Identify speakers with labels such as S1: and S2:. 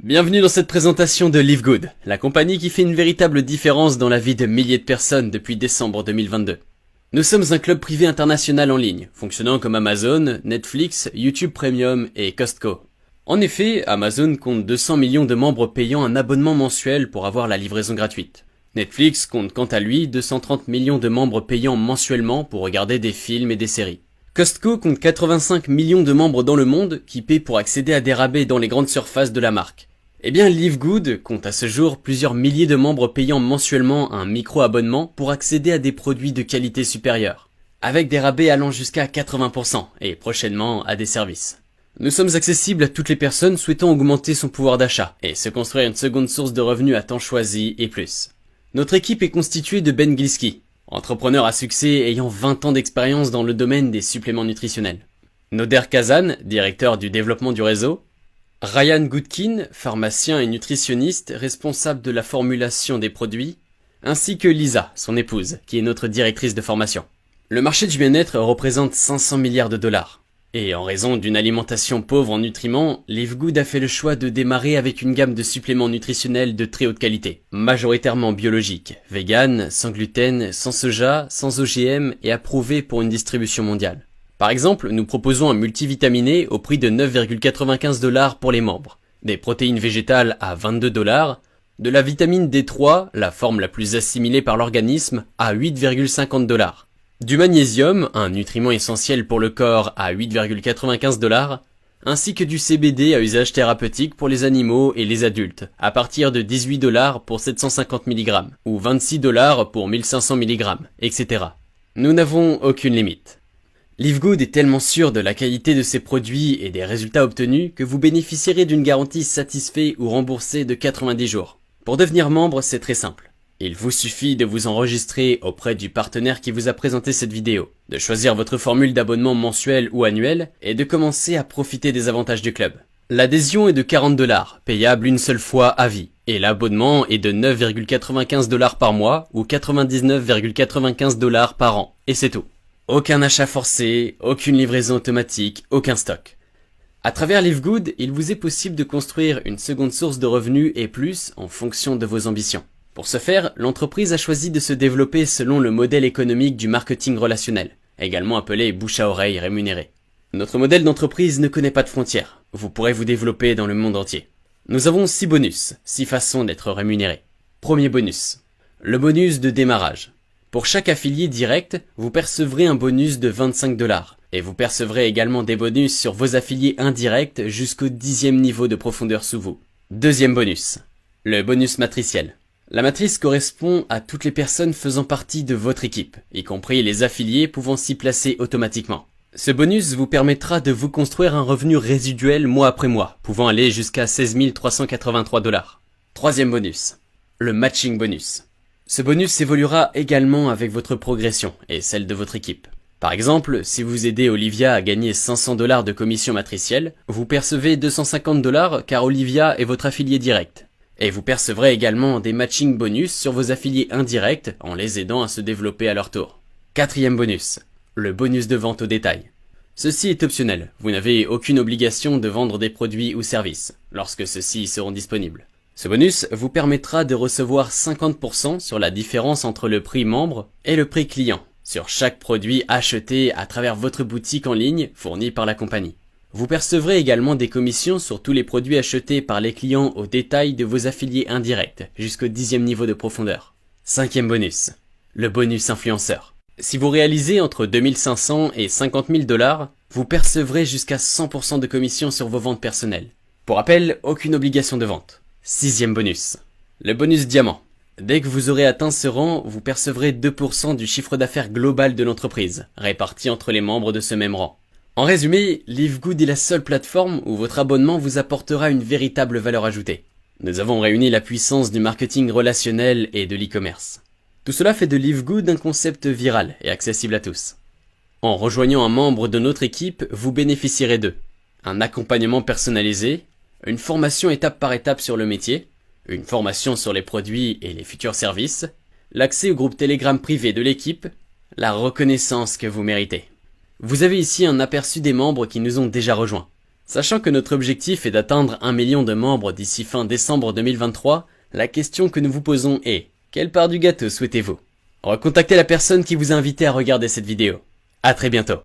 S1: Bienvenue dans cette présentation de Live Good, la compagnie qui fait une véritable différence dans la vie de milliers de personnes depuis décembre 2022. Nous sommes un club privé international en ligne, fonctionnant comme Amazon, Netflix, YouTube Premium et Costco. En effet, Amazon compte 200 millions de membres payant un abonnement mensuel pour avoir la livraison gratuite. Netflix compte quant à lui 230 millions de membres payant mensuellement pour regarder des films et des séries. Costco compte 85 millions de membres dans le monde qui paient pour accéder à des rabais dans les grandes surfaces de la marque. Eh bien, Live Good compte à ce jour plusieurs milliers de membres payant mensuellement un micro-abonnement pour accéder à des produits de qualité supérieure, avec des rabais allant jusqu'à 80% et prochainement à des services. Nous sommes accessibles à toutes les personnes souhaitant augmenter son pouvoir d'achat et se construire une seconde source de revenus à temps choisi et plus. Notre équipe est constituée de Ben Gilski, entrepreneur à succès ayant 20 ans d'expérience dans le domaine des suppléments nutritionnels. Noder Kazan, directeur du développement du réseau. Ryan Goodkin, pharmacien et nutritionniste responsable de la formulation des produits, ainsi que Lisa, son épouse, qui est notre directrice de formation. Le marché du bien-être représente 500 milliards de dollars. Et en raison d'une alimentation pauvre en nutriments, Live Good a fait le choix de démarrer avec une gamme de suppléments nutritionnels de très haute qualité, majoritairement biologiques, vegan, sans gluten, sans soja, sans OGM et approuvés pour une distribution mondiale. Par exemple, nous proposons un multivitaminé au prix de 9,95 $ pour les membres, des protéines végétales à 22 $, de la vitamine D3, la forme la plus assimilée par l'organisme, à 8,50 $, du magnésium, un nutriment essentiel pour le corps, à 8,95 $, ainsi que du CBD à usage thérapeutique pour les animaux et les adultes, à partir de 18 $ pour 750 mg, ou 26 $ pour 1500 mg, etc. Nous n'avons aucune limite. Live Good est tellement sûr de la qualité de ses produits et des résultats obtenus que vous bénéficierez d'une garantie satisfait ou remboursée de 90 jours. Pour devenir membre, c'est très simple. Il vous suffit de vous enregistrer auprès du partenaire qui vous a présenté cette vidéo, de choisir votre formule d'abonnement mensuel ou annuel et de commencer à profiter des avantages du club. L'adhésion est de 40 $, payable une seule fois à vie, et l'abonnement est de 9,95 $ par mois ou 99,95 $ par an, et c'est tout. Aucun achat forcé, aucune livraison automatique, aucun stock. À travers Live Good, il vous est possible de construire une seconde source de revenus et plus en fonction de vos ambitions. Pour ce faire, l'entreprise a choisi de se développer selon le modèle économique du marketing relationnel, également appelé bouche à oreille rémunéré. Notre modèle d'entreprise ne connaît pas de frontières, vous pourrez vous développer dans le monde entier. Nous avons 6 bonus, 6 façons d'être rémunéré. Premier bonus, le bonus de démarrage. Pour chaque affilié direct, vous percevrez un bonus de 25 $, et vous percevrez également des bonus sur vos affiliés indirects jusqu'au 10e niveau de profondeur sous vous. Deuxième bonus, le bonus matriciel. La matrice correspond à toutes les personnes faisant partie de votre équipe, y compris les affiliés pouvant s'y placer automatiquement. Ce bonus vous permettra de vous construire un revenu résiduel mois après mois, pouvant aller jusqu'à 16 383 $. Troisième bonus, le matching bonus. Ce bonus évoluera également avec votre progression et celle de votre équipe. Par exemple, si vous aidez Olivia à gagner 500 $ de commission matricielle, vous percevez 250 $ car Olivia est votre affilié direct. Et vous percevrez également des matching bonus sur vos affiliés indirects en les aidant à se développer à leur tour. Quatrième bonus, le bonus de vente au détail. Ceci est optionnel, vous n'avez aucune obligation de vendre des produits ou services, lorsque ceux-ci seront disponibles. Ce bonus vous permettra de recevoir 50% sur la différence entre le prix membre et le prix client, sur chaque produit acheté à travers votre boutique en ligne fournie par la compagnie. Vous percevrez également des commissions sur tous les produits achetés par les clients au détail de vos affiliés indirects, jusqu'au 10e niveau de profondeur. Cinquième bonus, le bonus influenceur. Si vous réalisez entre 2500 et 50 000 $, vous percevrez jusqu'à 100% de commission sur vos ventes personnelles. Pour rappel, aucune obligation de vente. Sixième bonus, le bonus diamant. Dès que vous aurez atteint ce rang, vous percevrez 2% du chiffre d'affaires global de l'entreprise, réparti entre les membres de ce même rang. En résumé, Live Good est la seule plateforme où votre abonnement vous apportera une véritable valeur ajoutée. Nous avons réuni la puissance du marketing relationnel et de l'e-commerce. Tout cela fait de Live Good un concept viral et accessible à tous. En rejoignant un membre de notre équipe, vous bénéficierez de un accompagnement personnalisé, une formation étape par étape sur le métier, une formation sur les produits et les futurs services, l'accès au groupe Telegram privé de l'équipe, la reconnaissance que vous méritez. Vous avez ici un aperçu des membres qui nous ont déjà rejoints. Sachant que notre objectif est d'atteindre 1 million de membres d'ici fin décembre 2023, la question que nous vous posons est: quelle part du gâteau souhaitez-vous? Recontactez la personne qui vous a invité à regarder cette vidéo. À très bientôt.